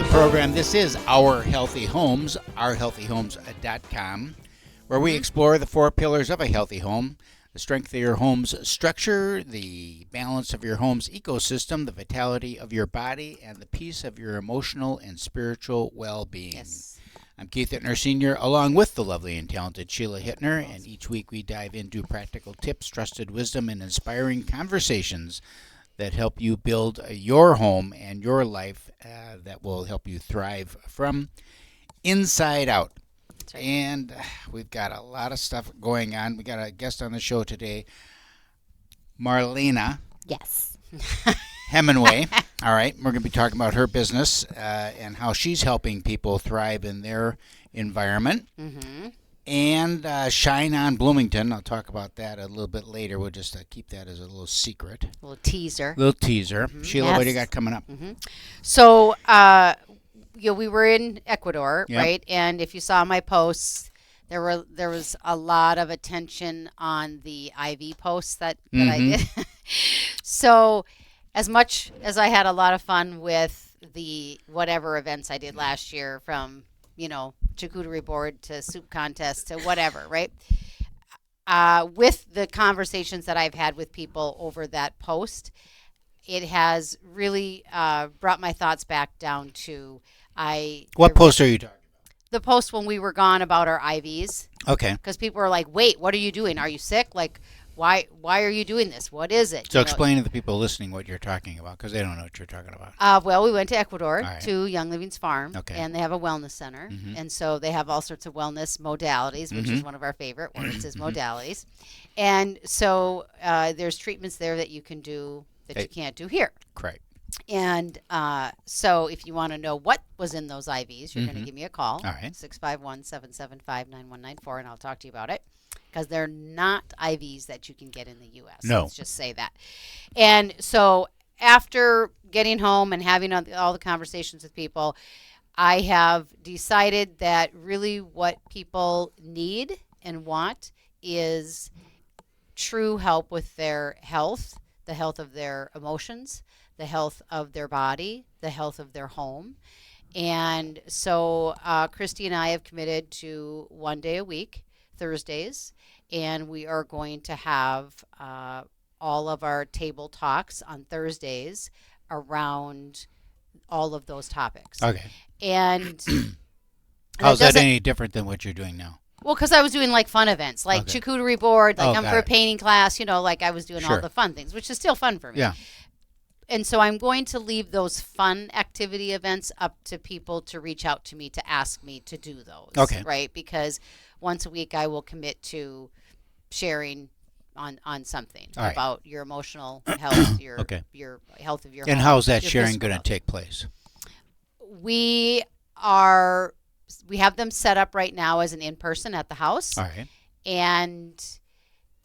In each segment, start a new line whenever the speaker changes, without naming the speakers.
program. This is Our Healthy Homes, ourhealthyhomes.com, where we explore the 4 pillars of a healthy home: the strength of your home's structure, the balance of your home's ecosystem, the vitality of your body, and the peace of your emotional and spiritual well-being.
Yes.
I'm Keith Hittner Sr., along with the lovely and talented Sheila Hittner, and each week we dive into practical tips, trusted wisdom, and inspiring conversations that help you build your home and your life that will help you thrive from inside out.
Right.
And we've got a lot of stuff going on. We got a guest on the show today, Marlena
Yes.
Hemingway. All right, we're going to be talking about her business and how she's helping people thrive in their environment.
Mm-hmm.
And Shine on Bloomington. I'll talk about that a little bit later. We'll just keep that as a little secret.
A little teaser.
Mm-hmm. Sheila, what do you got coming up?
Mm-hmm. So, we were in Ecuador,
Yep.
right? And if you saw my posts, there was a lot of attention on the IV posts that I did. So, as much as I had a lot of fun with the whatever events I did last year, from charcuterie board to soup contest to whatever, right? With the conversations that I've had with people over that post, it has really brought my thoughts back down to
What post are you talking
the post when we were gone about our IVs.
Okay.
Because people were like, wait, what are you doing? Are you sick? Like, why are you doing this? What is it?
So explain to the people listening what you're talking about, because they don't know what you're talking about.
Well, we went to Ecuador
right.
to Young Living's farm,
Okay.
and they have a wellness center.
Mhm.
And so they have all sorts of wellness modalities, which is one of our favorite words, is modalities. And so there's treatments there that you can do that you can't do here.
Correct.
And so if you want to know what was in those IVs, you're going to give me a call,
All right.
651-775-9194, and I'll talk to you about it, because they're not IVs that you can get in the U.S.
No.
Let's just say that. And so after getting home and having all the conversations with people, I have decided that really what people need and want is true help with their health, the health of their emotions, the health of their body, the health of their home. And so Christy and I have committed to 1 day a week, Thursdays, and we are going to have all of our table talks on Thursdays around all of those topics.
Okay.
And
How's that any different than what you're doing now?
well, because I was doing like fun events, like charcuterie board, like I'm
got
for a
it.
painting class, like I was doing all
Sure.
the fun things, which is still fun for me.
Yeah.
And so I'm going to leave those fun activity events up to people to reach out to me to ask me to do those.
Okay.
Right? Because once a week I will commit to sharing on something
All right.
about your emotional health, your
Okay.
your health of your
And
home,
how's that
your
sharing
physical
going to
health.
take place?
We have them set up right now as an in-person at the house.
All right.
And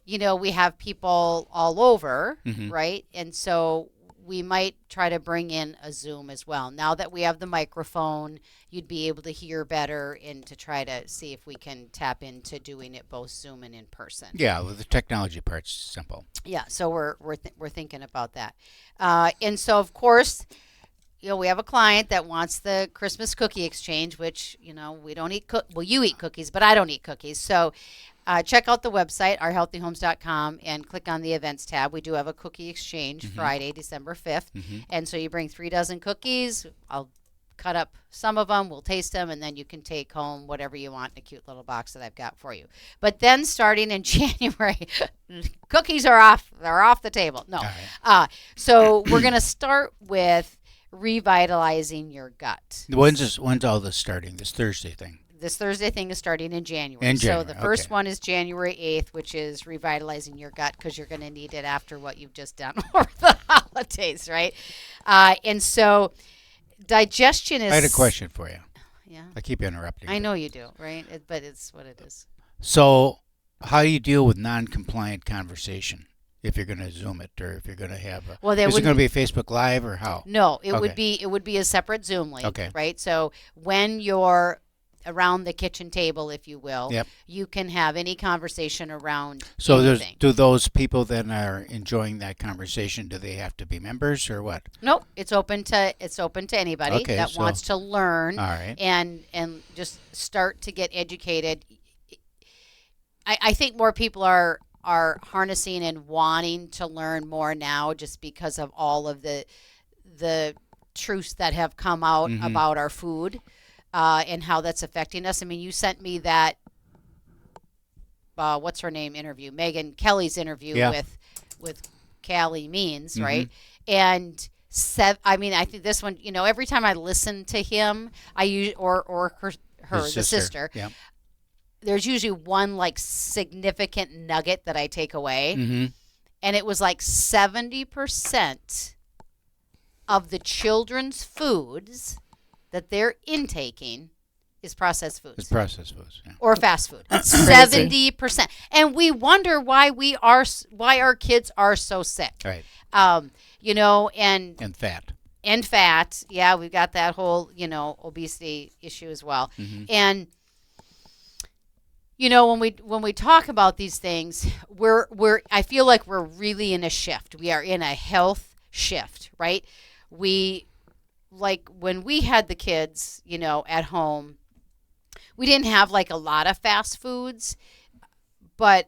we have people all over,
Mhm.
right? And so we might try to bring in a Zoom as well. Now that we have the microphone, you'd be able to hear better, and to try to see if we can tap into doing it both Zoom and in person.
Yeah, well, the technology part's simple.
Yeah, so we're thinking about that. And so, of course, we have a client that wants the Christmas cookie exchange, which, we don't eat you eat cookies, but I don't eat cookies. So check out the website, ourhealthyhomes.com, and click on the events tab. We do have a cookie exchange Friday, December 5th. And so you bring 3 dozen cookies. I'll cut up some of them. We'll taste them, and then you can take home whatever you want in a cute little box that I've got for you. But then starting in January, cookies are off. They're off the table. No.
All right.
So we're going to start with revitalizing your gut.
When's all this starting, this Thursday thing?
This Thursday thing is starting in January.
In
So
January,
the first
okay.
one is January 8th, which is revitalizing your gut, because you're going to need it after what you've just done over the holidays, right? And so digestion is...
I had a question for you.
Yeah.
I keep interrupting.
I know you do, right? But it's what it is.
So how do you deal with non-compliant conversation if you're going to Zoom it, or if you're going to have a...
Well, there
is it
wouldn't-
going to be Facebook Live, or how?
No, it
Okay.
would be a separate Zoom link,
Okay.
right? So when you're around the kitchen table, if you will.
Yep.
You can have any conversation around
So
anything.
do those people that are enjoying that conversation, do they have to be members or what?
Nope, it's open to anybody
Okay,
that wants to learn
All right.
and just start to get educated. I think more people are harnessing and wanting to learn more now, just because of all of the truths that have come out about our food and how that's affecting us. I mean, you sent me that what's her name interview, Megan Kelly's interview with Callie Means, right? And I mean, I think this one, every time I listen to him, I use or her the sister.
Yeah.
There's usually one like significant nugget that I take away, and it was like 70% of the children's foods that they're intaking is processed foods.
It's processed foods. Yeah.
Or fast food.
That's
70%. And we wonder why our kids are so sick.
Right.
And
fat.
And fat. Yeah, we've got that whole, obesity issue as well. And when we talk about these things, I feel like we're really in a shift. We are in a health shift, right? When we had the kids, at home, we didn't have like a lot of fast foods, but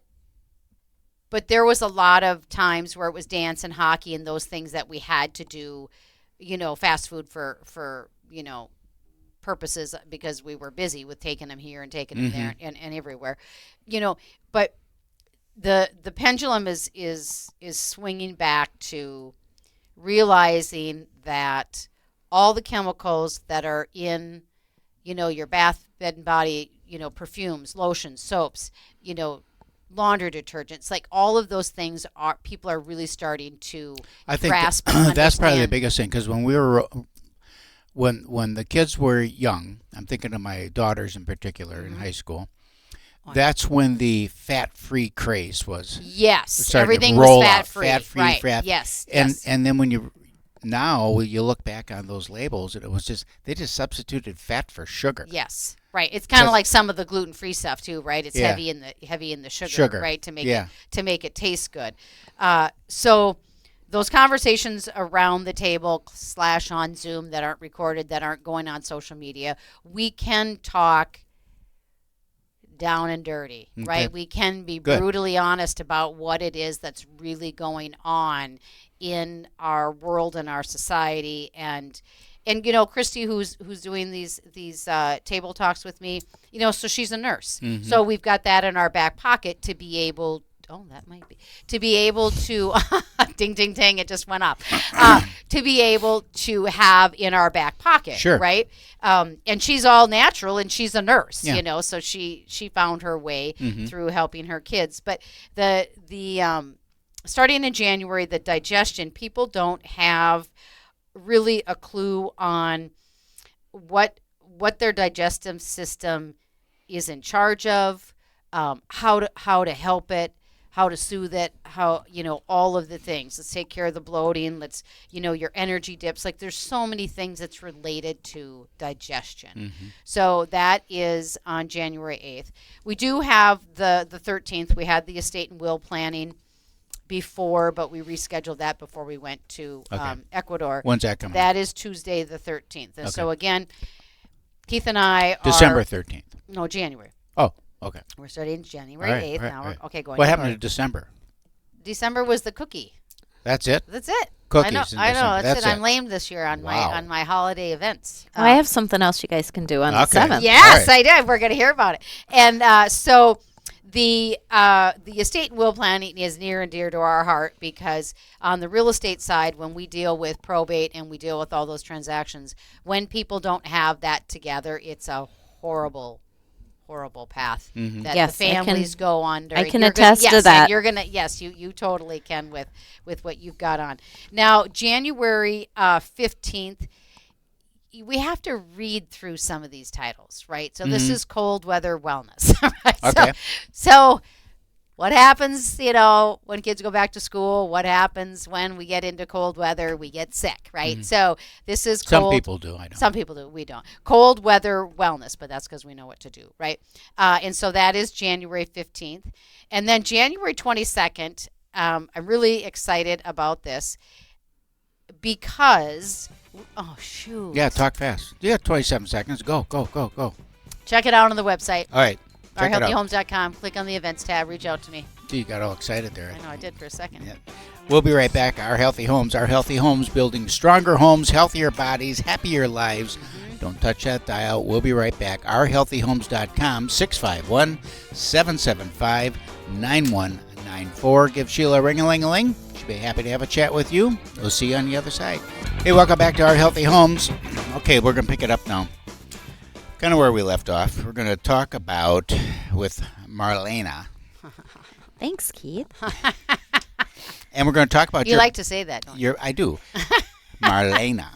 there was a lot of times where it was dance and hockey and those things that we had to do, fast food for purposes, because we were busy with taking them here and taking them there and everywhere, but the pendulum is swinging back to realizing that all the chemicals that are in, your bath, bed and body, perfumes, lotions, soaps, laundry detergents, like all of those things people are really starting to grasp.
That's probably the biggest thing, because when we were when the kids were young, I'm thinking of my daughters in particular in high school. That's when the fat-free craze was.
Yes, everything was fat-free.
Fat-free,
right.
fat.
Yes.
And then when you look back on those labels, and it was just they just substituted fat for sugar.
Yes. Right. It's kind of like some of the gluten-free stuff too, right? It's heavy in the sugar, right? To make it taste good. So those conversations around the table / on Zoom that aren't recorded, that aren't going on social media, we can talk down and dirty, right? We can be brutally honest about what it is that's really going on in our world and our society. And Christy, who's doing these table talks with me, so she's a nurse. So we've got that in our back pocket to be able to ding, ding, ding, it just went up, to be able to have in our back pocket, right? And she's all natural, and she's a nurse, so she found her way through helping her kids. But the starting in January, the digestion, people don't have really a clue on what their digestive system is in charge of, how to help it, how to soothe it, how, all of the things. Let's take care of the bloating. Let's, your energy dips. Like there's so many things that's related to digestion. So that is on January 8th. We do have the 13th. We had the estate and will planning before, but we rescheduled that before we went to Ecuador.
When's that coming?
That is Tuesday the 13th. And so again, Keith and I
December 13th.
No, January.
Oh, okay.
We're starting January 8th now.
Right.
Okay, going.
What happened to December?
December was the cookie.
That's it?
That's it.
Cookies
I know. That's it.
it.
I'm lame this year on my holiday events.
Well, I have something else you guys can do on the 7th.
Yes, I did. We're going to hear about it. And so the estate and will planning is near and dear to our heart, because on the real estate side, when we deal with probate and we deal with all those transactions, when people don't have that together, it's a horrible path that the families go under.
I can attest to that.
You're gonna, you totally can with what you've got on. Now, January 15th, we have to read through some of these titles, right? So this is cold weather wellness, right?
Okay.
So what happens, when kids go back to school? What happens when we get into cold weather? We get sick, right? So this is cold.
Some people do. I don't.
Some people do. We don't. Cold weather wellness, but that's because we know what to do, right? And so that is January 15th. And then January 22nd, I'm really excited about this because, oh, shoot.
Yeah, talk fast. You got 27 seconds. Go.
Check it out on the website.
All right. Check it out.
ourhealthyhomes.com. Click on the events tab. Reach out to me.
You got all excited there.
I know I did for a second.
Yeah. We'll be right back. Our Healthy Homes, building stronger homes, healthier bodies, happier lives. Don't touch that dial. We'll be right back. Ourhealthyhomes.com, 651-775-9194. Give Sheila a ring-a-ling-a-ling. She'll be happy to have a chat with you. We'll see you on the other side. Hey, welcome back to Our Healthy Homes. Okay, we're going to pick it up now. Kind of where we left off. We're going to talk about with Marlena.
Thanks, Keith.
And we're going to talk about
You like to say that, don't you?
I do. Marlena.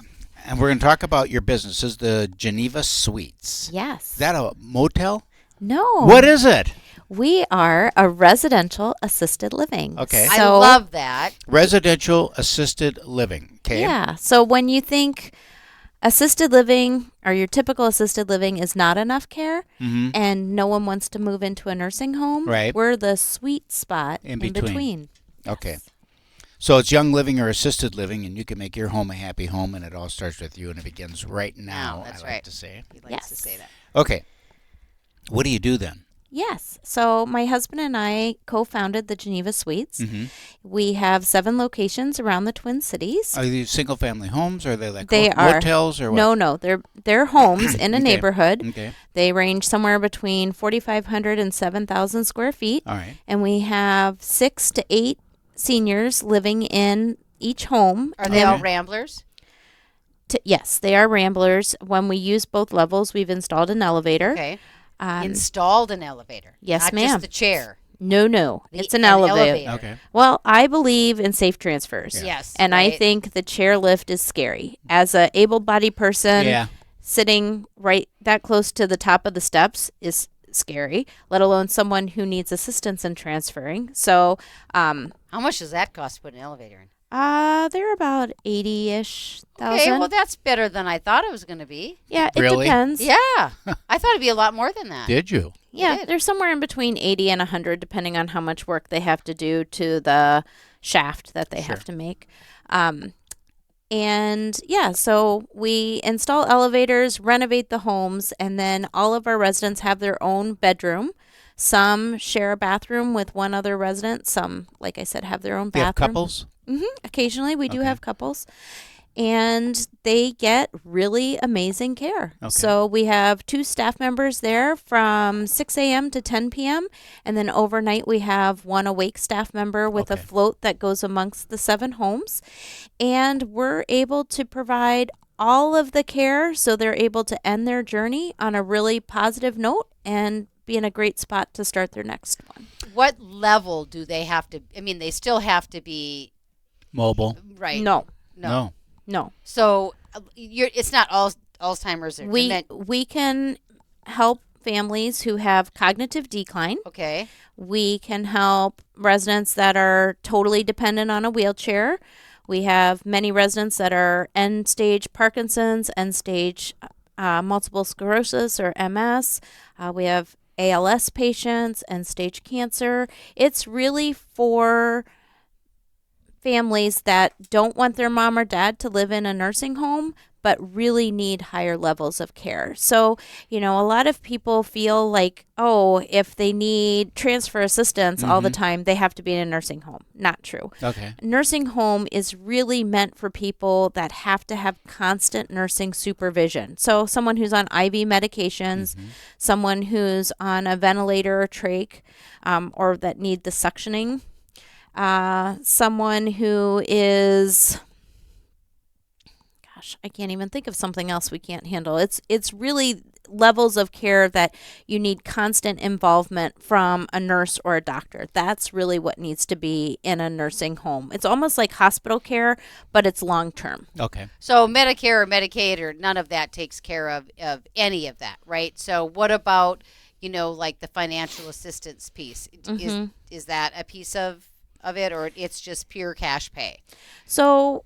And we're going to talk about your business. This is the Geneva Suites.
Yes.
Is that a motel?
No.
What is it?
We are a residential assisted living.
Okay.
I love that.
Residential assisted living. Okay.
Yeah. So when you think assisted living or your typical assisted living is not enough care and no one wants to move into a nursing home,
right.
We're the sweet spot in between.
Okay. So it's young living or assisted living, and you can make your home a happy home, and it all starts with you, and it begins right now,
That's
I
right.
like to say.
He likes to say that.
Okay. What do you do then?
Yes. So my husband and I co-founded the Geneva Suites. We have 7 locations around the Twin Cities.
Are these single-family homes, or are they like
They are
hotels, or what?
No. They're homes in a
Okay.
neighborhood.
Okay.
They range somewhere between 4,500 and 7,000 square feet.
All right.
And we have 6 to 8 seniors living in each home.
Are they all Ramblers?
Yes, they are Ramblers. When we use both levels, we've installed an elevator.
Okay. Installed an elevator.
Yes,
not
ma'am.
Just the chair.
No. It's an elevator.
Okay.
Well, I believe in safe transfers.
Yeah.
Yes.
And I think the chair lift is scary. As a able-bodied person, sitting right that close to the top of the steps is scary, let alone someone who needs assistance in transferring. So,
how much does that cost to put an elevator in?
they're about 80-ish thousand.
Okay, well that's better than I thought it was going to be.
Yeah, it
Really?
depends.
Yeah, I thought it'd be a lot more than that.
Did you?
Yeah,
did.
they're somewhere in between 80 and 100 depending on how much work they have to do to the shaft that they have to make. And yeah, so we install elevators, renovate the homes, and then all of our residents have their own bedroom. Some share a bathroom with one other resident. Some, like I said, have their own
Do you have
bathroom.
couples?
Occasionally, we do
Okay.
have couples. And they get really amazing care.
Okay.
So we have 2 staff members there from 6 a.m. to 10 p.m. And then overnight, we have 1 awake staff member with a
Okay.
float that goes amongst the 7 homes. And we're able to provide all of the care so they're able to end their journey on a really positive note and be in a great spot to start their next one.
What level do they have to? I mean, they still have to be
Mobile?
right.
No.
So it's not Alzheimer's or
We can help families who have cognitive decline.
Okay.
We can help residents that are totally dependent on a wheelchair. We have many residents that are end-stage Parkinson's, end-stage multiple sclerosis or MS. We have ALS patients, end-stage cancer. It's really for families that don't want their mom or dad to live in a nursing home, but really need higher levels of care. So, a lot of people feel like, if they need transfer assistance all the time, they have to be in a nursing home. Not true.
Okay.
Nursing home is really meant for people that have to have constant nursing supervision. So someone who's on IV medications, someone who's on a ventilator or trach, or that need the suctioning, someone who is, I can't even think of something else we can't handle. It's really levels of care that you need constant involvement from a nurse or a doctor. That's really what needs to be in a nursing home. It's almost like hospital care, but it's long term.
Okay.
So Medicare or Medicaid or none of that takes care of any of that, right? So what about like the financial assistance piece.
Mm-hmm.
Is that a piece of it, or it's just pure cash pay?
So,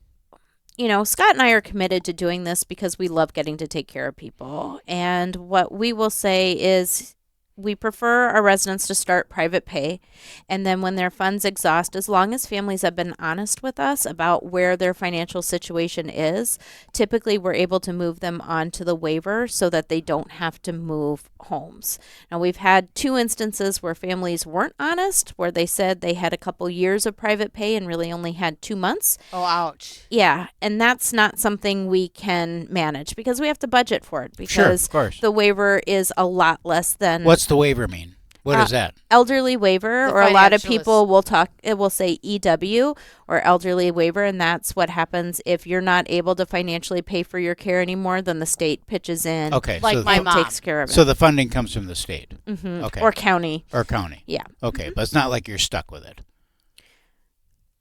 Scott and I are committed to doing this because we love getting to take care of people. And what we will say is we prefer our residents to start private pay. And then when their funds exhaust, as long as families have been honest with us about where their financial situation is, typically we're able to move them onto the waiver so that they don't have to move homes. Now, we've had 2 instances where families weren't honest, where they said they had a couple years of private pay and really only had 2 months.
Oh, ouch.
Yeah, and that's not something we can manage because we have to budget for it
Sure,
because
of course.
the waiver is a lot less than
What's the waiver mean? What is that?
elderly waiver,
The
or a lot of
financial
people will say EW or elderly waiver, and that's what happens if you're not able to financially pay for your care anymore. Then the state pitches in,
Okay,
Like
so
my
and
mom.
takes care of it.
so the funding comes from the state okay.
Or county.
or county.
Yeah,
Okay, but it's not like you're stuck with it.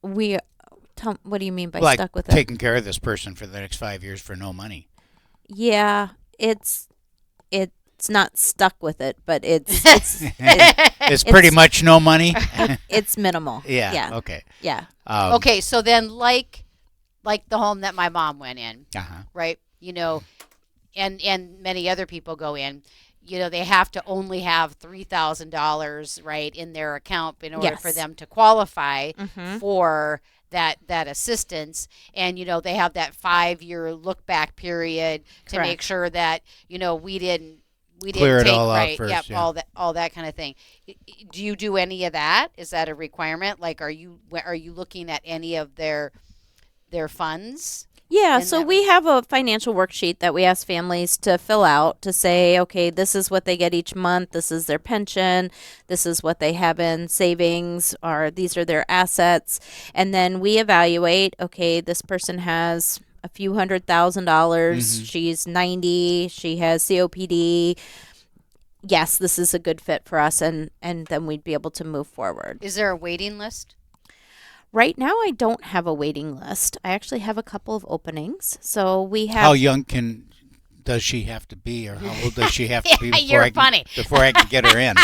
what do you mean by
Like
stuck with it?
taking care of this person for the next 5 years for no money.
Yeah, it's not stuck with it, but it's
It's pretty much no money.
it's minimal.
Yeah. Okay.
Yeah.
Okay, so then like the home that my mom went in,
Uh-huh.
right? And many other people go in. They have to only have $3,000 right in their account in order for
Yes.
them to qualify
Mhm.
for that assistance. And they have that 5-year look back period to make
Correct.
sure that we didn't
Clear it
take
all out
right.
first,
Yep,
yeah.
all that kind of thing. Do you do any of that? Is that a requirement? Like, are you looking at any of their funds?
Yeah,
And
so
that
we have a financial worksheet that we ask families to fill out to say, okay, this is what they get each month, this is their pension, this is what they have in savings, or these are their assets. And then we evaluate, okay, this person has a few $100,000, she's 90, she has COPD. Yes, this is a good fit for us, and then we'd be able to move forward.
Is there a waiting list?
Right now, I don't have a waiting list. I actually have a couple of openings. So we have.
How young does she have to be, or how old does she have to be before
You're funny.
before I can get her in?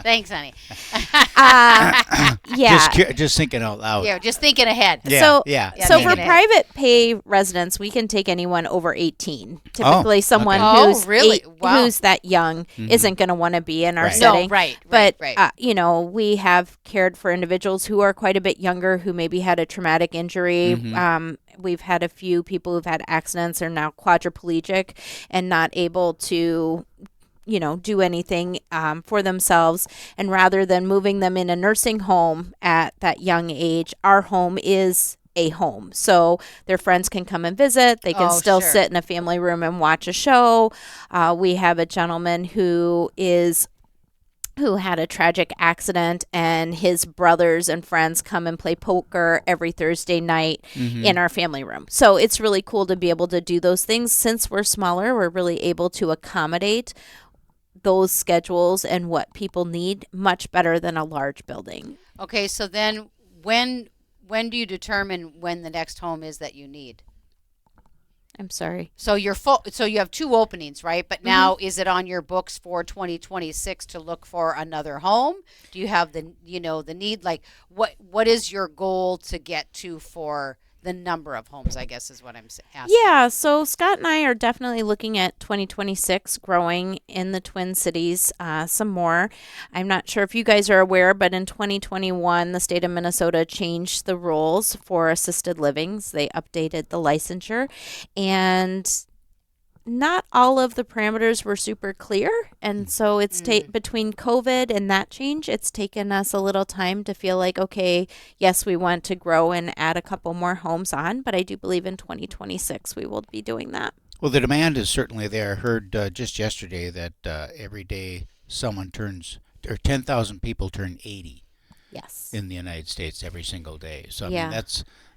Thanks, honey.
Yeah.
Just thinking out loud.
Yeah, just thinking ahead.
Yeah,
So,
yeah.
so for
thinking ahead.
private pay residents, we can take anyone over 18. Typically, someone
okay.
Oh,
who's
really? Wow.
who's that young isn't going to want to be in our
Right.
setting.
No, right,
But
right.
we have cared for individuals who are quite a bit younger, who maybe had a traumatic injury. We've had a few people who've had accidents, are now quadriplegic and not able to do anything for themselves. And rather than moving them in a nursing home at that young age, our home is a home. So their friends can come and visit. They can
Oh,
still
sure.
sit in a family room and watch a show. We have a gentleman who had a tragic accident, and his brothers and friends come and play poker every Thursday night in our family room. So it's really cool to be able to do those things. Since we're smaller, we're really able to accommodate those schedules and what people need much better than a large building.
Okay, so then when do you determine when the next home is that you need?
I'm sorry.
So you're full. So you have 2 openings, right? But now, is it on your books for 2026 to look for another home? Do you have the need? Like, what is your goal to get to for the number of homes? I guess is what I'm asking.
Yeah, so Scott and I are definitely looking at 2026 growing in the Twin Cities some more. I'm not sure if you guys are aware, but in 2021, the state of Minnesota changed the rules for assisted livings. They updated the licensure, and not all of the parameters were super clear. And so it's between COVID and that change, it's taken us a little time to feel like, okay, yes, we want to grow and add a couple more homes on, but I do believe in 2026 we will be doing that.
Well, the demand is certainly there. I heard just yesterday that every day someone turns, or 10,000 people turn 80
Yes.
in the United States every single day. So I
Yeah.
mean,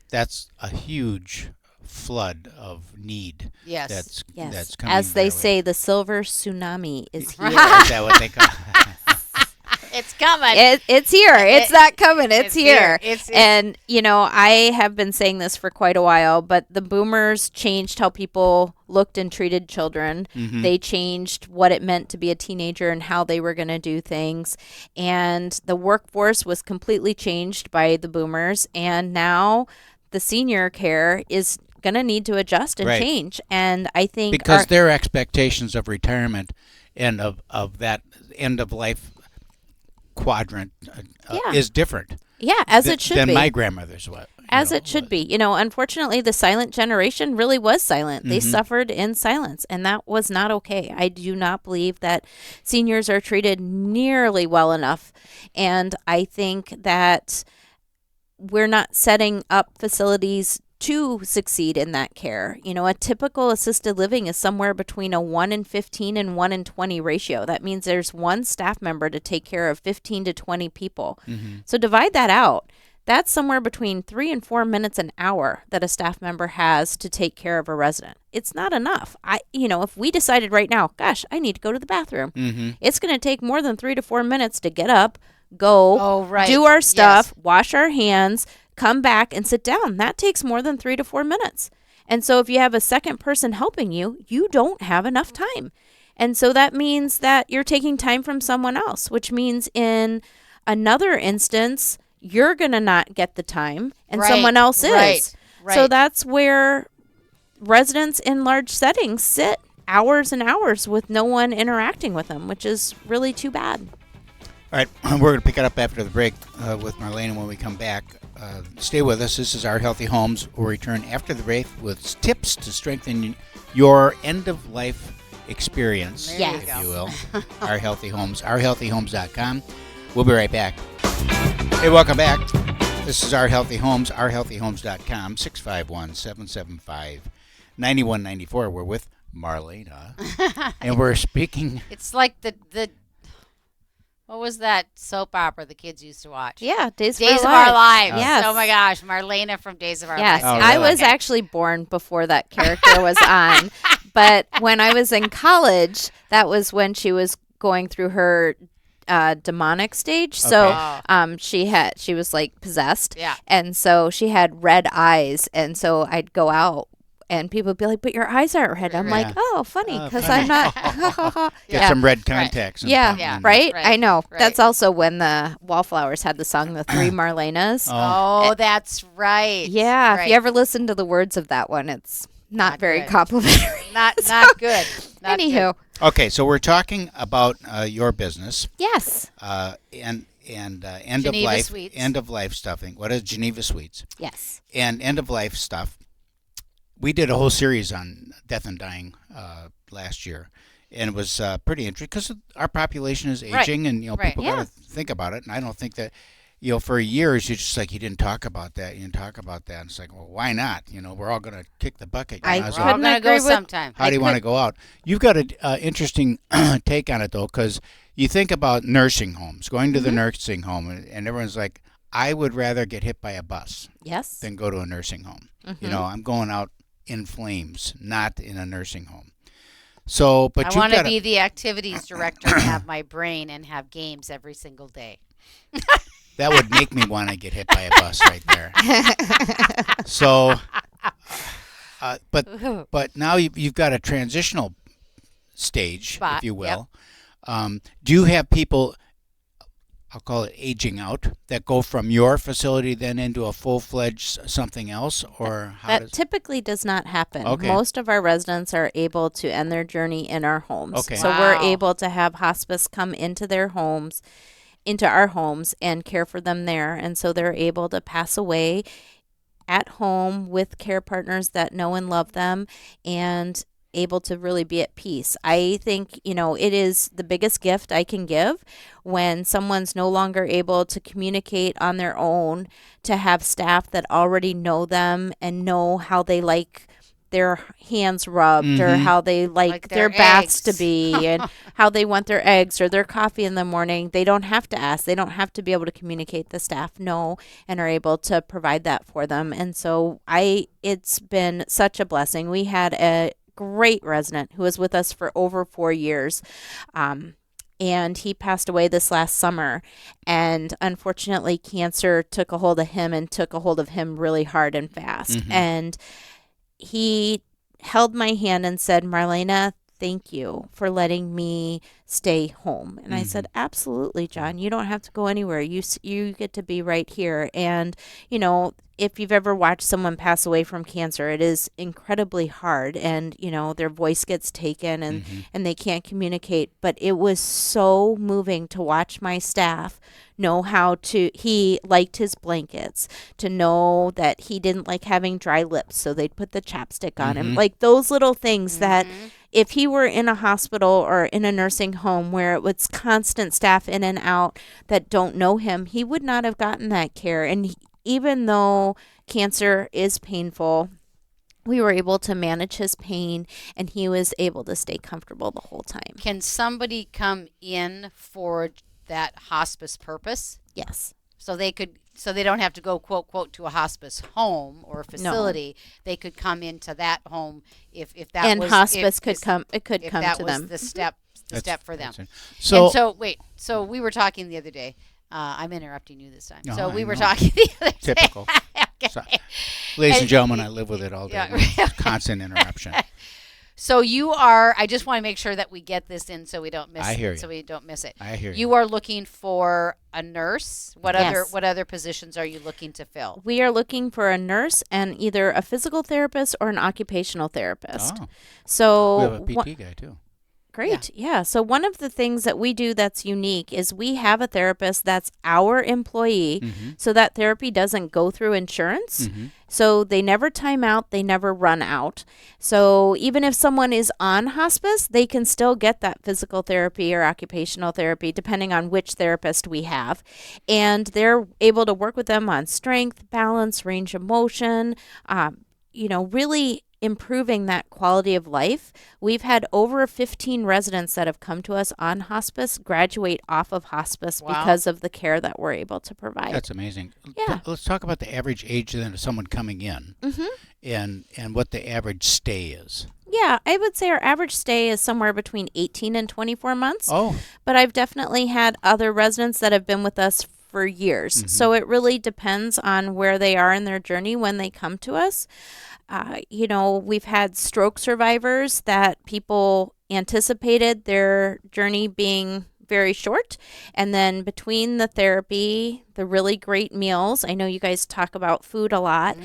that's a huge flood of need.
Yes.
Yes.
That's coming.
As they
their way.
say, the silver tsunami is here.
Is that what they call it?
It's coming.
It's here. It's not coming. It's here.
It's
And, I have been saying this for quite a while, but the boomers changed how people looked and treated children.
Mm-hmm.
They changed what it meant to be a teenager and how they were going to do things. And the workforce was completely changed by the boomers. And now the senior care is going to need to adjust and
Right.
change. And I think
because their expectations of retirement and of that end of life quadrant
Yeah.
is different.
as it should
than
be.
my grandmother's was.
As it should be. Unfortunately, the silent generation really was silent. They
Mm-hmm.
suffered in silence, and that was not okay. I do not believe that seniors are treated nearly well enough. And I think that we're not setting up facilities to succeed in that care. A typical assisted living is somewhere between a 1 in 15 and 1 in 20 ratio. That means there's one staff member to take care of 15 to 20 people.
Mm-hmm.
So divide that out. That's somewhere between 3 and 4 minutes an hour that a staff member has to take care of a resident. It's not enough. If we decided right now, gosh, I need to go to the bathroom,
Mm-hmm.
it's going to take more than 3 to 4 minutes to get up, go,
Oh, right.
do our stuff,
Yes.
wash our hands, come back and sit down. That takes more than 3 to 4 minutes. And so if you have a second person helping you, you don't have enough time. And so that means that you're taking time from someone else, which means in another instance, you're going to not get the time and
Right,
someone else is.
right.
So that's where residents in large settings sit hours and hours with no one interacting with them, which is really too bad.
All right, we're going to pick it up after the break with Marlene when we come back. Stay with us. This is Our Healthy Homes. We'll return after the break with tips to strengthen your end-of-life experience,
There you
if
go.
you will. Our Healthy Homes, ourhealthyhomes.com. We'll be right back. Hey, welcome back. This is Our Healthy Homes, ourhealthyhomes.com, 651-775-9194. We're with Marlena, and we're speaking...
It's like the what was that soap opera the kids used to watch?
Yeah, Days
Days
of
of
Our
Our
Lives.
Lives.
Yes.
Oh my gosh, Marlena from Days of Our
Yes,
Lives.
Oh,
I
really?
was actually born before that character was on. But when I was in college, that was when she was going through her demonic stage. So
Okay.
she was like possessed.
Yeah.
And so she had red eyes. And so I'd go out and people would be like, but your eyes aren't red. I'm like,
Yeah.
oh, funny, because
funny.
I'm not.
Get
Yeah.
some red contacts. And
Yeah,
put them in.
right?
Right,
I know.
right.
That's also when the Wallflowers had the song The Three Marlenas.
Oh, that's right.
Yeah,
right.
if you ever listen to the words of that one, it's not,
Not
very
good.
complimentary.
not good. Not
Anywho,
Okay, so we're talking about your business
yes,
and end of
Geneva
life
Suites.
end of life stuffing. What is Geneva Suites?
yes,
And end of life stuff. We did a whole series on death and dying last year, and it was pretty interesting because our population is
Right.
aging, and
Right.
people
Yeah.
got to think about it. And I don't think that for years you're just like you didn't talk about that, you didn't talk about that. And it's like, well, why not? We're all going to kick the bucket.
I
So
We're all
couldn't
gonna
agree
go
with-
sometime.
how do you want to go out? You've got an interesting take on it, though, because you think about nursing homes, going to the nursing home, and everyone's like, I would rather get hit by a bus
yes.
than go to a nursing home.
Mhm.
I'm going out in flames, not in a nursing home. So, but
I
you
want to
got
be the activities director and have my brain and have games every single day.
that would make me want to get hit by a bus right there. So, but now you've got a transitional stage,
Spot,
if you will. Do you have people, I'll call it aging out, that go from your facility then into a full-fledged something else, or how
That
does?
typically does not happen.
Okay.
Most of our residents are able to end their journey in our homes.
Okay.
So
Wow.
we're able to have hospice come into their homes, into our homes, and care for them there. And so they're able to pass away at home with care partners that know and love them and able to really be at peace. I think, it is the biggest gift I can give when someone's no longer able to communicate on their own, to have staff that already know them and know how they like their hands rubbed or
Mhm.
how they like,
Like
their
their
baths to
eggs.
be and how they want their eggs or their coffee in the morning. They don't have to ask. They don't have to be able to communicate. The staff know and are able to provide that for them. And so it's been such a blessing. We had a great resident who was with us for over 4 years. and he passed away this last summer. And unfortunately, cancer took a hold of him and took a hold of him really hard and fast. And he held my hand and said, Marlena, thank you for letting me stay home. And I said, absolutely, John. You don't have to go anywhere. You get to be right here. And, you know, if you've ever watched someone pass away from cancer, it is incredibly hard. And, you know, their voice gets taken and they can't communicate. But it was so moving to watch my staff know how to, he liked his blankets, to know that he didn't like having dry lips, so they'd put the chapstick on him. Like those little things that if he were in a hospital or in a nursing home where it was constant staff in and out that don't know him, he would not have gotten that care. And even though cancer is painful, we were able to manage his pain, and he was able to stay comfortable the whole time.
Can somebody come in for that hospice purpose?
Yes.
So they don't have to go quote to a hospice home or facility. No. They could come into that home if that
and
was,
hospice
if,
could come. It could
if
come
that
to
was
them.
The step for them.
So
wait. So we were talking the other day. I'm interrupting you this time.
No,
so we
I
were
know.
talking the other day.
Typical.
Okay.
So, ladies and gentlemen, I live with it all day.
Yeah.
Constant interruption.
So you are. I just want to make sure that we get this in, so we don't miss.
I hear you.
So we don't miss it.
I hear you.
You are looking for a nurse. What
Yes.
other positions are you looking to fill?
We are looking for a nurse and either a physical therapist or an occupational therapist.
Oh,
So
we have a PT guy too.
Great. Yeah. So one of the things that we do that's unique is we have a therapist that's our employee. So that therapy doesn't go through insurance. So they never time out. They never run out. So even if someone is on hospice, they can still get that physical therapy or occupational therapy, depending on which therapist we have. And they're able to work with them on strength, balance, range of motion, really improving that quality of life. We've had over 15 residents that have come to us on hospice graduate off of hospice because of the care that we're able to provide.
That's amazing.
Yeah.
Let's talk about the average age then of someone coming in and what the average stay is.
Yeah, I would say our average stay is somewhere between 18 and 24 months.
Oh.
But I've definitely had other residents that have been with us for years. So it really depends on where they are in their journey when they come to us. We've had stroke survivors that people anticipated their journey being very short. And then between the therapy, the really great meals, I know you guys talk about food a lot.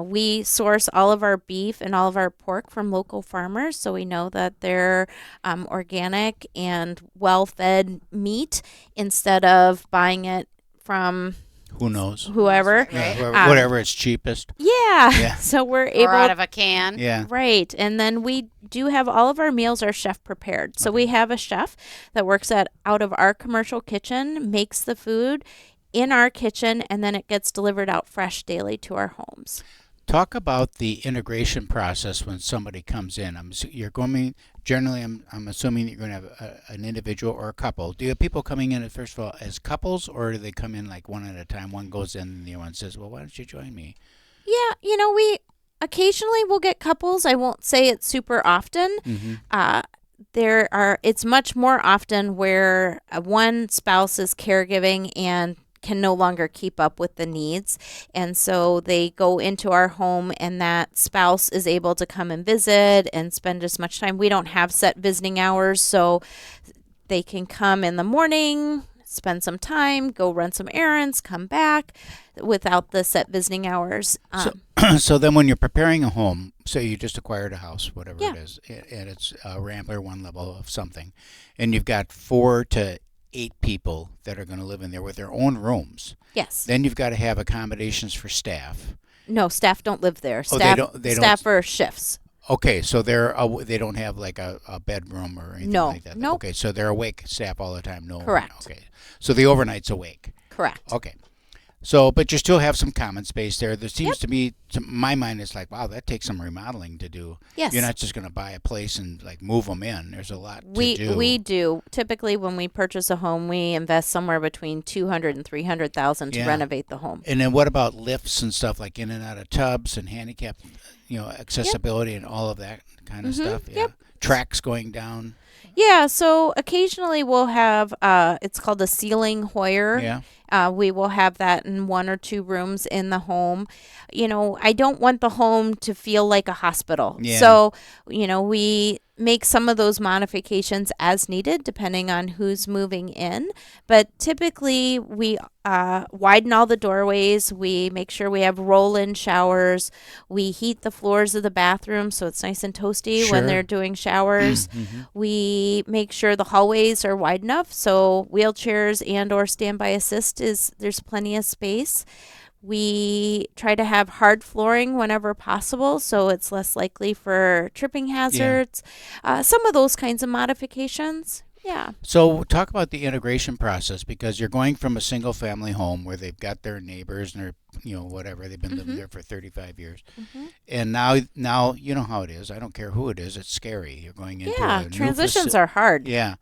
We source all of our beef and all of our pork from local farmers. So we know that they're organic and well-fed meat instead of buying it from
who knows?
Whoever.
Right.
Yeah, whatever is cheapest.
Yeah. So we're able.
Or out of a can.
Yeah.
Right. And then we do have all of our meals are chef prepared. So we have a chef that works out of our commercial kitchen, makes the food in our kitchen, and then it gets delivered out fresh daily to our homes.
Talk about the integration process when somebody comes in. I'm assuming you're going to have an individual or a couple. Do you have people coming in, first of all, as couples, or do they come in like one at a time? One goes in and the other one says, well, why don't you join me?
Yeah, we occasionally will get couples. I won't say it's super often. It's much more often where one spouse is caregiving and can no longer keep up with the needs. And so they go into our home and that spouse is able to come and visit and spend as much time. We don't have set visiting hours, so they can come in the morning, spend some time, go run some errands, come back without the set visiting hours.
So then when you're preparing a home, say you just acquired a house, whatever it is, and it's a Rambler one level of something, and you've got 4 to 8 people that are going to live in there with their own rooms.
Yes.
Then you've got to have accommodations for staff.
No, staff don't live there.
Oh,
Staff,
they don't.
Staff are shifts.
Okay, so they don't have like a bedroom or anything like that.
Nope.
Okay, so they're awake staff all the time. No.
Correct.
Okay, so the overnight's awake.
Correct.
Okay. So, but you still have some common space there. There seems to be, to my mind, it's like, wow, that takes some remodeling to do.
Yes.
You're not just going to buy a place and like move them in. There's a lot to do.
We do. Typically, when we purchase a home, we invest somewhere between $200,000 and $300,000 to renovate the home.
And then what about lifts and stuff like in and out of tubs and handicap, accessibility and all of that kind of stuff? Yeah.
Yep.
Tracks going down.
Yeah, so occasionally we'll have it's called a ceiling Hoyer.
Yeah.
We will have that in 1 or 2 rooms in the home. I don't want the home to feel like a hospital.
Yeah.
So, we make some of those modifications as needed depending on who's moving in. But typically, we widen all the doorways. We make sure we have roll-in showers. We heat the floors of the bathroom so it's nice and toasty
Sure.
when they're doing showers.
Mm-hmm.
We make sure the hallways are wide enough so wheelchairs and or standby assist there's plenty of space. We try to have hard flooring whenever possible so it's less likely for tripping hazards. Some of those kinds of modifications. Yeah.
So talk about the integration process, because you're going from a single family home where they've got their neighbors and they're, whatever, they've been living there for 35 years. And now you know how it is. I don't care who it is. It's scary. You're going into a new
transitions are hard.
Yeah.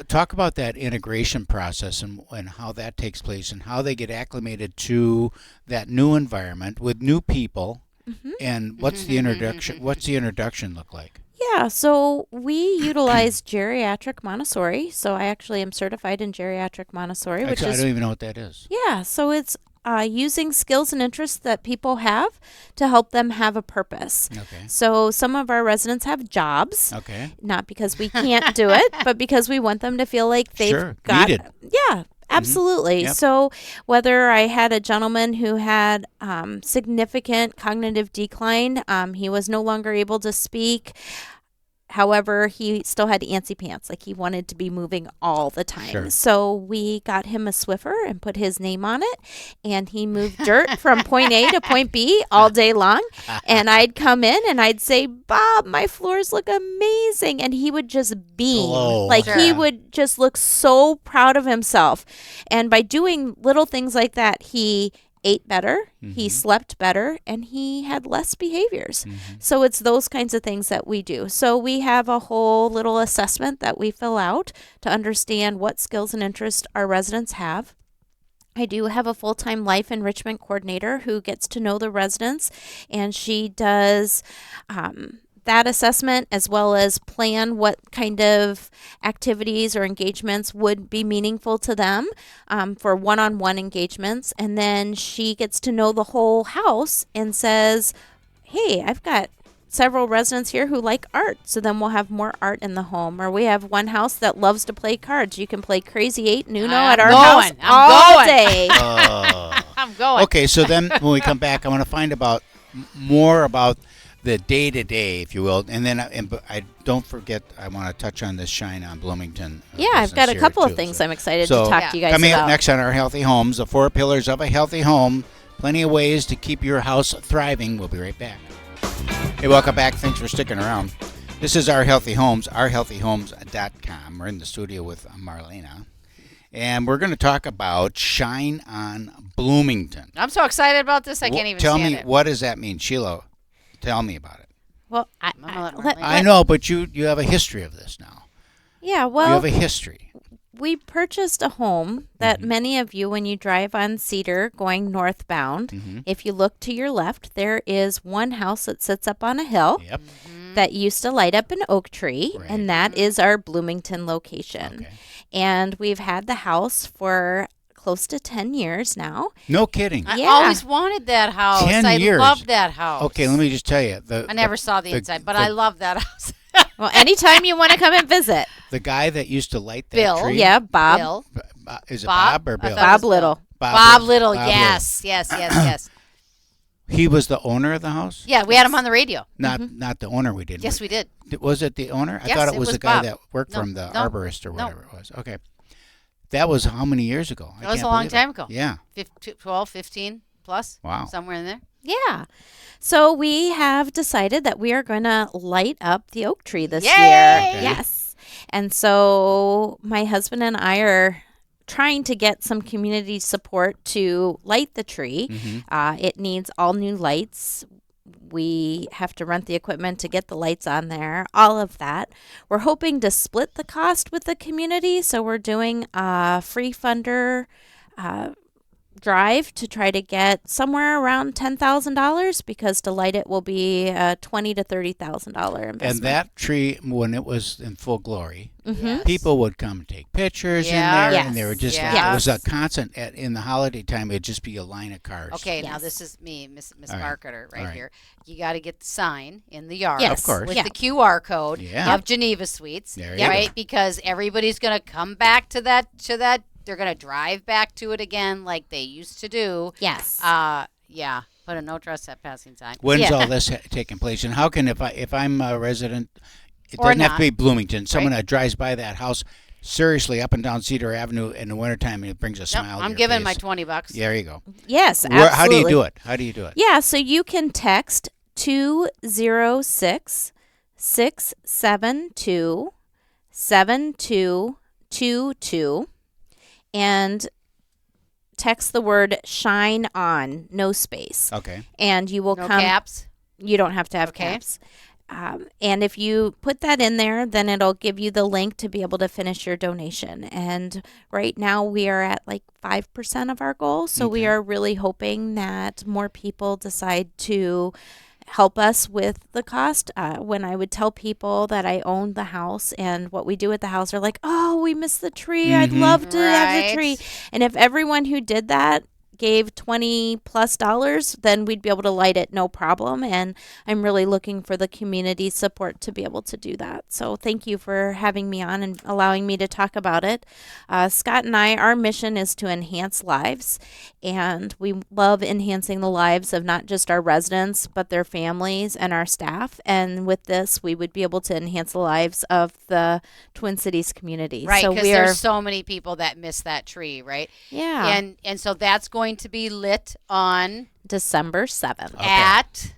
Talk about that integration process and how that takes place and how they get acclimated to that new environment with new people. And what's the introduction? What's the introduction look like?
Yeah, so we utilize geriatric Montessori. So I actually am certified in geriatric Montessori, which
Actually, I
is
don't even know what that is.
yeah. So it's using skills and interests that people have to help them have a purpose.
Okay.
So some of our residents have jobs,
Okay.
not because we can't do it, but because we want them to feel like they've
Sure.
got
Needed.
Yeah. Absolutely.
Yep.
So whether I had a gentleman who had significant cognitive decline, he was no longer able to speak. However, he still had antsy pants, like he wanted to be moving all the time.
Sure.
So we got him a Swiffer and put his name on it, and he moved dirt from point A to point B all day long. And I'd come in and I'd say, "Bob, my floors look amazing," and he would just beam,
Glow.
like he
Sure.
would just look so proud of himself. And by doing little things like that, he ate better, he slept better, and he had less behaviors. So it's those kinds of things that we do. So we have a whole little assessment that we fill out to understand what skills and interests our residents have. I do have a full-time life enrichment coordinator who gets to know the residents, and she does that assessment as well as plan what kind of activities or engagements would be meaningful to them for one-on-one engagements. And then she gets to know the whole house and says, "Hey, I've got several residents here who like art, so then we'll have more art in the home." Or we have one house that loves to play cards. You can play Crazy 8 and Uno at our house all day.
I'm going.
Okay, so then when we come back, I want to find about more about the day-to-day, if you will, and then but I don't forget, I want to touch on this Shine on Bloomington.
Yeah, I've got a
business
couple
here,
of
too.
things I'm excited
So,
to talk to you guys
coming
about.
up next on Our Healthy Homes, the 4 pillars of a healthy home. Plenty of ways to keep your house thriving. We'll be right back. Hey, welcome back. Thanks for sticking around. This is Our Healthy Homes, ourhealthyhomes.com. We're in the studio with Marlena, and we're going to talk about Shine on Bloomington.
I'm so excited about this, I can't even
Tell
stand
me,
it.
what does that mean? Sheila, tell me about it.
Well,
gonna let
let-
Marlene-
I know, but you have a history of this now.
yeah,
You
well,
have a history.
we purchased a home that many of you, when you drive on Cedar going northbound, if you look to your left, there is one house that sits up on a hill
Yep.
that used to light up an oak tree,
Right.
and that is our Bloomington location.
Okay.
And we've had the house for close to 10 years now.
No kidding.
I
Yeah.
always wanted that house.
10
I
years.
love that house.
Okay, let me just tell you.
I never saw the inside, but I love that house.
Well, anytime you want to come and visit.
The guy that used to light that
Bill.
tree.
Yeah, Bob.
Bill.
Is it
Bob?
Bob or
I
Bill?
thought it was
Bob
Bill.
Little.
Bob Little,
Bob
yes, yes.
He was the owner of the house?
Yeah, we had him on the radio.
Not the owner we did.
Yes, we did.
Was it the owner? I
Yes,
thought it
it
was
was
the guy
Bob.
that worked
No,
from the
no,
arborist or
no.
whatever it was. Okay. That was how many years ago?
That was a long time ago.
Yeah.
12, 15 plus.
Wow.
Somewhere in there.
Yeah. So we have decided that we are going to light up the oak tree this
Yay!
year.
Okay.
Yes. And so my husband and I are trying to get some community support to light the tree. It needs all new lights. We have to rent the equipment to get the lights on there, all of that. We're hoping to split the cost with the community. So we're doing a free funder drive to try to get somewhere around $10,000 because to light it will be a $20,000 to $30,000 investment.
And that tree, when it was in full glory,
Yes.
people would come and take pictures in
Yeah.
there,
Yes.
and they were just like,
Yes.
it was a constant, in the holiday time, it'd just be a line of cars.
Okay, now
Yes.
this is me, Miss
All right.
Marketer, right
All right.
here. You got to get the sign in the yard,
Yes.
Of course.
with
Yeah.
the QR code
Yeah.
of Geneva Suites,
There you
right?
go.
Because everybody's going to come back to that. They're going to drive back to it again, like they used to do.
Yes.
Yeah. Put a no trespassing sign.
When's
Yeah.
all this taking place? And how can, if I'm a resident, it
Or
doesn't have
not,
to be Bloomington, someone
right?
that drives by that house seriously up and down Cedar Avenue in the wintertime, and it brings a
Nope,
smile to
I'm
your
giving
face.
my $20.
There you go.
Yes, absolutely.
How do you do it? How do you do it?
Yeah, so you can text 206 672 7222 and text the word shine on, no space.
Okay.
And you will
No
come.
caps.
You don't have to have
Okay.
caps. And if you put that in there, then it'll give you the link to be able to finish your donation. And right now we are at like 5% of our goal. So we
Okay.
are really hoping that more people decide to help us with the cost. When I would tell people that I own the house and what we do at the house, are like, oh, we missed the tree. I'd
Mhm.
love to have the
Right.
tree. And if everyone who did that gave $20+, then we'd be able to light it no problem. And I'm really looking for the community support to be able to do that. So thank you for having me on and allowing me to talk about it. Scott and I, our mission is to enhance lives, and we love enhancing the lives of not just our residents, but their families and our staff. And with this, we would be able to enhance the lives of the Twin Cities community.
Right,
So
because
we are,
there's so many people that miss that tree, right?
yeah,
And so that's going to be lit on
December 7th.
Okay.
at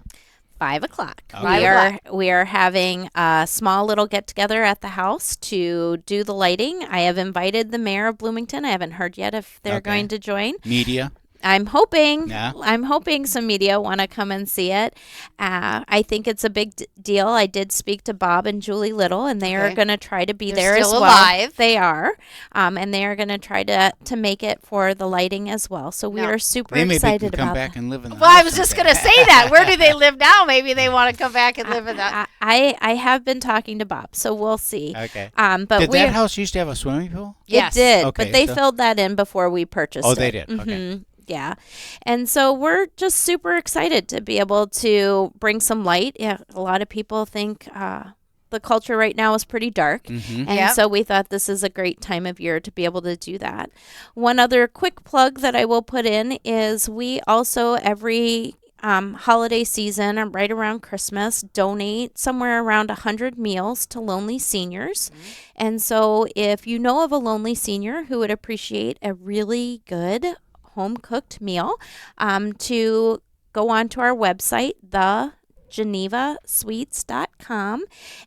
5 o'clock.
Okay.
We are having a small little get together at the house to do the lighting. I have invited the mayor of Bloomington. I haven't heard yet if they're
Okay.
going to join.
Media.
I'm hoping.
Yeah.
I'm hoping some media want to come and see it. I think it's a big deal. I did speak to Bob and Julie Little, and they are
Okay.
going to try to be
They're
there as
still
well.
alive.
They are, and they are going to try to make it for the lighting as well. So we
Now,
are super
They maybe
excited
can come
about
back
that.
and live in the
Well, I
house
was just
someday.
going to say that. Where do they live now? Maybe they want to come back and live in that.
I have been talking to Bob, so we'll see.
Okay.
But
Did
we
that house used to have a swimming pool?
Yes.
It did,
Okay,
but they
so-
filled that in before we purchased it.
Oh, they did. Okay.
Mhm, yeah. And so we're just super excited to be able to bring some light. Yeah, a lot of people think the culture right now is pretty dark.
Mm-hmm.
And
Yep.
so we thought this is a great time of year to be able to do that. One other quick plug that I will put in is we also every holiday season and right around Christmas donate somewhere around 100 meals to lonely seniors. And so if you know of a lonely senior who would appreciate a really good home cooked meal, to go on to our website, thegenevasuites.com,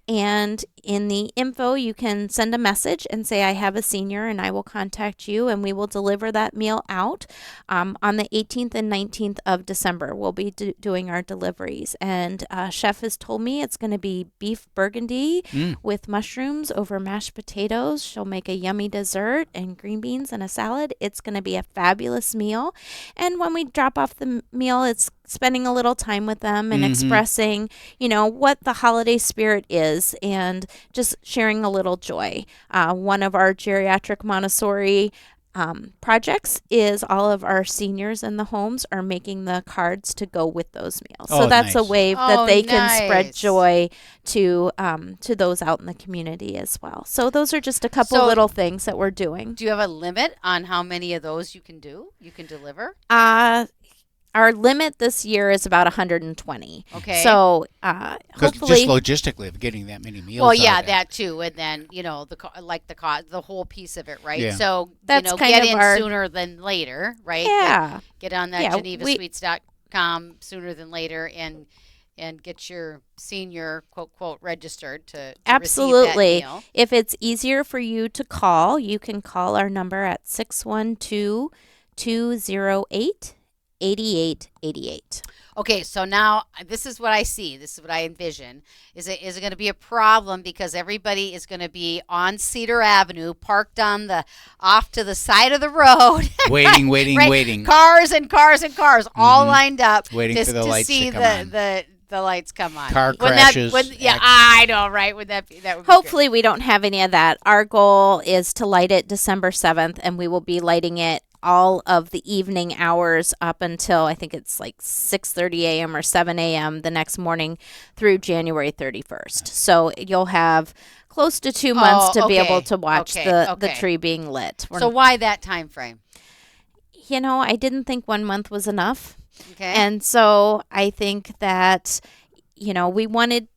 and in the info you can send a message and say I have a senior and I will contact you and we will deliver that meal out on the 18th and 19th of December. We'll be doing our deliveries, and chef has told me it's going to be beef burgundy with mushrooms over mashed potatoes. She'll make a yummy dessert and green beans and a salad. It's going to be a fabulous meal, and when we drop off the meal, it's spending a little time with them and expressing, what the holiday spirit is and just sharing a little joy. One of our geriatric Montessori projects is all of our seniors in the homes are making the cards to go with those meals. So
Oh,
that's a
nice.
way
Oh,
that they can spread
nice.
joy to those out in the community as well. So those are just a couple
So-
little things that we're doing.
Do you have a limit on how many of those you can do? You can deliver?
Our limit this year is about 120.
Okay.
So
Because
hopefully,
just logistically of getting that many meals.
Well,
out
yeah,
of that.
that too, and then the whole piece of it, right?
Yeah.
So
That's kind
get
of
in
our-
sooner than later, right?
yeah.
Get on that
Yeah,
GenevaSuites.com sooner than later, and get your senior quote registered to
Absolutely.
receive that meal.
If it's easier for you to call, you can call our number at 612-208 8888.
Okay, so now this is what I see. This is what I envision. Is it going to be a problem because everybody is going to be on Cedar Avenue, parked on the off to the side of the road,
Waiting.
cars and cars and cars, all lined up,
Waiting
just
for the
to
lights
see
to come on.
the lights come on.
Car
Wouldn't that-
crashes.
yeah, I know, right? Would that be that? Would be
Hopefully, we don't have any of that. Our goal is to light it December 7th, and we will be lighting it all of the evening hours up until I think it's like 6:30 a.m. or 7 a.m. the next morning through January 31st. So you'll have close to 2 months to be
okay,
able to watch
okay,
the
okay.
tree being lit.
So why that time frame?
I didn't think 1 month was enough.
Okay.
And so I think that, we wanted,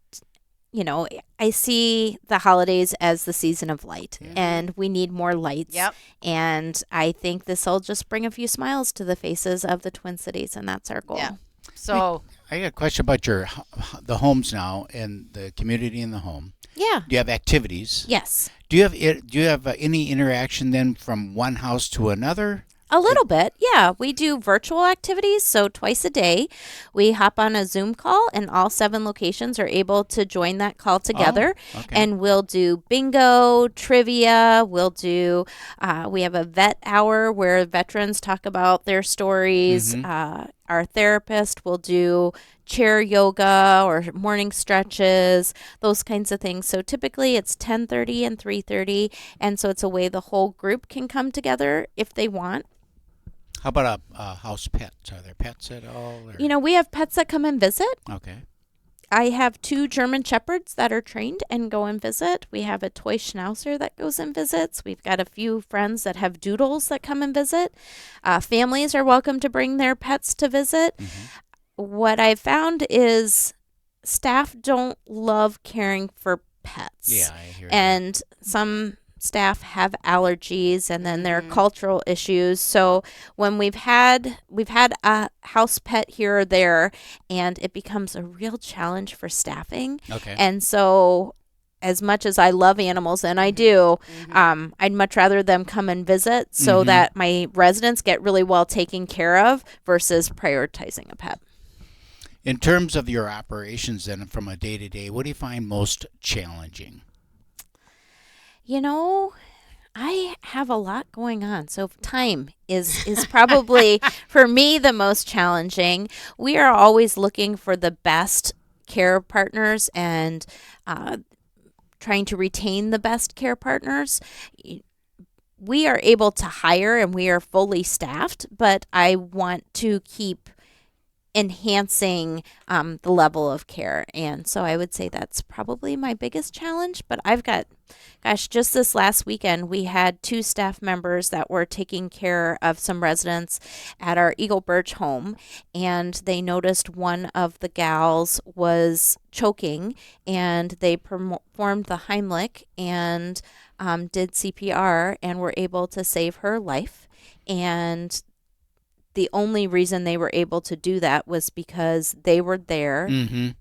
I see the holidays as the season of light, and we need more lights.
Yep.
And I think this will just bring a few smiles to the faces of the Twin Cities, and that's our goal.
Yeah. So
I got a question about the homes now and the community in the home.
Yeah.
Do you have activities?
Yes.
Do you have any interaction then from one house to another?
A little bit, yeah. We do virtual activities, so twice a day we hop on a Zoom call, and all 7 locations are able to join that call together.
Okay.
And we'll do bingo, trivia. We'll do. We have a vet hour where veterans talk about their stories. Our therapist will do chair yoga or morning stretches, those kinds of things. So typically it's 10:30 and 3:30, and so it's a way the whole group can come together if they want.
How about a house pets? Are there pets at all? Or?
We have pets that come and visit.
Okay.
I have 2 German Shepherds that are trained and go and visit. We have a toy Schnauzer that goes and visits. We've got a few friends that have doodles that come and visit. Families are welcome to bring their pets to visit. What I've found is staff don't love caring for pets.
Yeah, I hear
And some staff have allergies, and then there are cultural issues. So when we've had a house pet here or there, and it becomes a real challenge for staffing.
Okay.
And so as much as I love animals, and I do, I'd much rather them come and visit so that my residents get really well taken care of versus prioritizing a pet.
In terms of your operations then from a day-to-day, what do you find most challenging?
I have a lot going on, so time is probably for me the most challenging. We are always looking for the best care partners and trying to retain the best care partners. We are able to hire and we are fully staffed, but I want to keep enhancing the level of care. And so I would say that's probably my biggest challenge. But I've got, just this last weekend, we had 2 staff members that were taking care of some residents at our Eagle Birch home. And they noticed one of the gals was choking, and they performed the Heimlich and did CPR and were able to save her life. And the only reason they were able to do that was because they were there,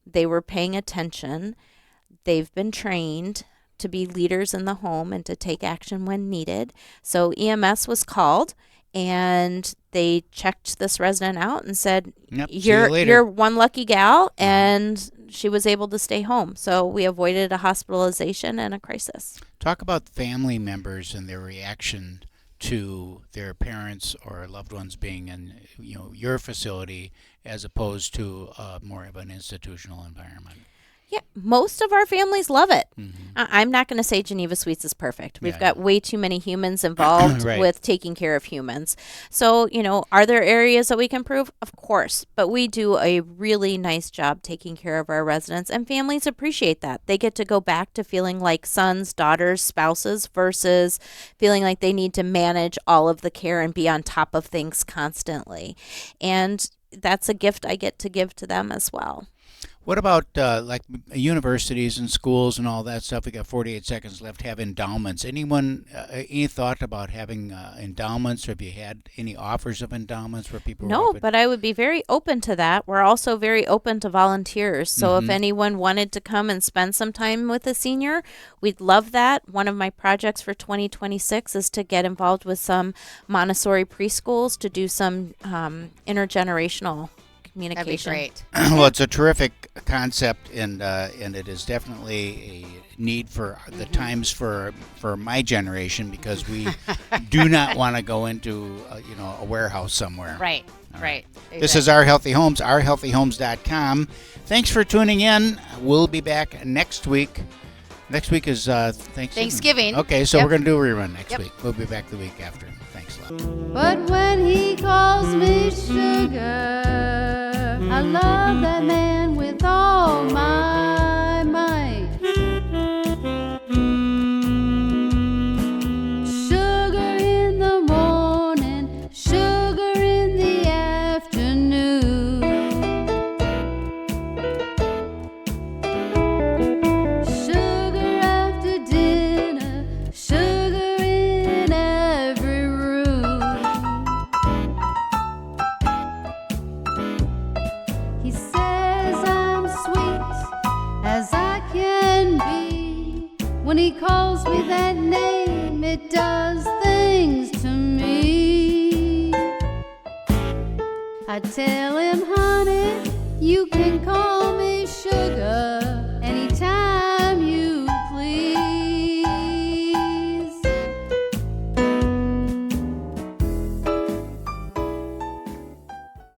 they were paying attention, they've been trained to be leaders in the home and to take action when needed. So EMS was called, and they checked this resident out and said,
Yep, see you later.
you're one lucky gal, and she was able to stay home. So we avoided a hospitalization and a crisis.
Talk about family members and their reaction to their parents or loved ones being in your facility as opposed to more of an institutional environment.
Yeah, most of our families love it. I'm not going to say Geneva Suites is perfect. We've got way too many humans involved
Right.
with taking care of humans. So, are there areas that we can improve? Of course. But we do a really nice job taking care of our residents, and families appreciate that. They get to go back to feeling like sons, daughters, spouses versus feeling like they need to manage all of the care and be on top of things constantly. And that's a gift I get to give to them as well.
What about like universities and schools and all that stuff? We got 48 seconds left. Have endowments. Anyone, any thought about having endowments? Or have you had any offers of endowments where people?
No, but I would be very open to that. We're also very open to volunteers. So if anyone wanted to come and spend some time with a senior, we'd love that. One of my projects for 2026 is to get involved with some Montessori preschools to do some intergenerational communication.
That'd be great.
Well, it's a terrific concept, and it is definitely a need for the times for my generation, because we do not want to go into a warehouse somewhere.
Right.
All
Right.
This is Our Healthy Homes, ourhealthyhomes.com. Thanks for tuning in. We'll be back next week. Next week is Thanksgiving. Okay, so
Yep.
we're going to do a rerun next
Yep.
week. We'll be back the week after. Thanks a lot.
But when he calls me sugar, I love that man with all my might. Sugar in the morning, sugar in the afternoon. Sugar after dinner, sugar in every room. He says I'm sweet as I can be. When he calls me that name, it does things to me. I tell him, honey, you can call me sugar anytime.